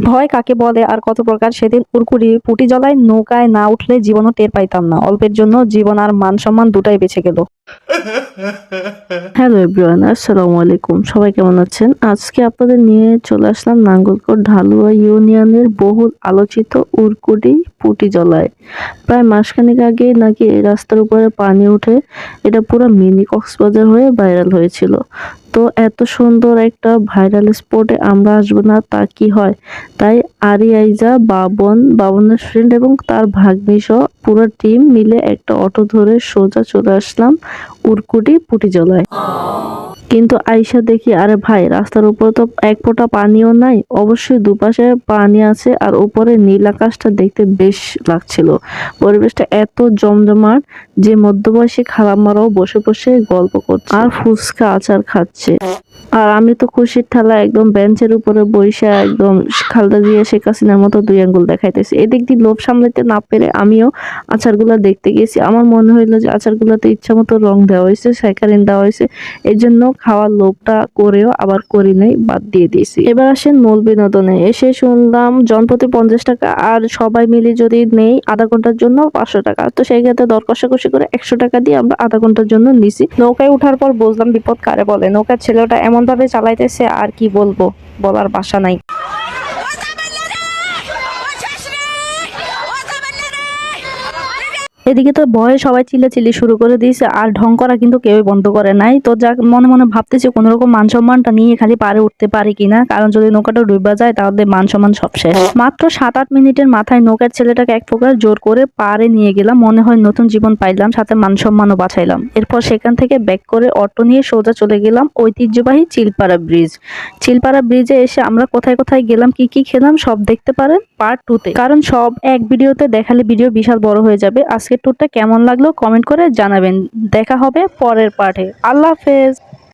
ভয় কাকে বলে আর কত প্রকার, সেদিন উড়কুড়ি পুটি জ্বলায় নৌকায় না উঠলে জীবনও টের পাইতাম না। অল্পের জন্য জীবন আর মান সম্মান দুটাই বেঁচে গেল। হ্যালো এভরিওয়ান, আসসালামু আলাইকুম। সবাই কেমন আছেন? আজকে আপনাদের নিয়ে চলে আসলাম নাঙ্গলকোট ঢালুয়া ইউনিয়নের বহুল আলোচিত উড়কুড়ি পুটি জ্বলায়। প্রায় মাসখানেক আগে নাকি এই রাস্তার উপরে পানি উঠে এটা পুরো মিনি কক্সবাজার হয়ে ভাইরাল হয়েছিল। তো এত সুন্দর একটা ভাইরাল স্পটে আমরা আসবো না তা কি হয়? তাই আরিয়াইজা, বাবনের ফ্রেন্ড এবং তার ভাগ্নি সহ পুরো টিম মিলে একটা অটো ধরে সোজা চলে আসলাম উড়কুড়ি পুটি জ্বলায়। কিন্তু আইসা দেখি আরে ভাই, রাস্তার উপরে তো এক ফোঁটা পানিও নাই। অবশ্যই দুপাশে পানি আছে আর উপরে নীল আকাশটা দেখতে বেশ লাগছিল। পরিবেশটা এত জমজমাট যে মধ্যবয়সী খালাম্মারাও বসে বসে গল্প করছে আর ফুচকা আচার খাচ্ছে। আর আমি তো খুশির ঠেলা একদম বেঞ্চের উপরে বইসা একদম খালদা জিয়া শেখ হাসিনার মতো দুই আঙ্গুল দেখাইতেছি। এদিক দিয়ে লোভ সামলাইতে না পেরে আমিও আচারগুলা দেখতে গেছি। আমার মনে হইলো যে আচারগুলাতে ইচ্ছা মতো রং দেওয়া হয়েছে, স্যাকারিন দেওয়া হয়েছে, এই জন্য খাওয়ার লোভটা করেও আবার করি নাই, বাদ দিয়ে দিয়েছি। এবার আসেন মূল বিনোদনে। এসে শুনলাম জনপ্রতি 50 টাকা, আর সবাই মিলে যদি নেই আধা ঘন্টার জন্য 500 টাকা। তো সেই ক্ষেত্রে দর কষাকষি করে 100 টাকা দিয়ে আমরা আধা ঘন্টার জন্য নিছি। নৌকায় উঠার পর বুঝলাম বিপদ কারে বলে। নৌকার ছেলেটা এমন ভাবে চালাইতেছে আর কি বলবো, বলার ভাষা নাই। এদিকে তো ভয়ে সবাই চিল্লাচিল্লি শুরু করে দিয়েছে, আর ঢং করা কিন্তু কেউই বন্ধ করে নাই। তো যাক, মনে মনে ভাবতেছি কোন রকম মান সম্মানটা নিয়ে খালি পারে উঠতে পারি কিনা, কারণ যদি নৌকাটা ডুবা যায় তাহলে মান সম্মান সব শেষ। মাত্র 7-8 মিনিটের মাথায় নৌকার ছেলেটাকে এক প্রকার জোর করে পারে নিয়ে গেলাম। মনে হয় নতুন জীবন পাইলাম, সাথে মান সম্মানও বাঁচাইলাম। এরপর সেখান থেকে ব্যাক করে অটো নিয়ে সোজা চলে গেলাম ঐতিহ্যবাহী চিলপাড়া ব্রিজ। চিলপাড়া ব্রিজে এসে আমরা কোথায় কোথায় গেলাম, কি কি খেলাম সব দেখতে পারেন পার্ট 2-তে, কারণ সব এক ভিডিওতে দেখালে ভিডিও বিশাল বড় হয়ে যাবে। আজকের ট্যুরটা কেমন লাগলো কমেন্ট করে জানাবেন। দেখা হবে পরের পার্টে। আল্লাহ হাফেজ।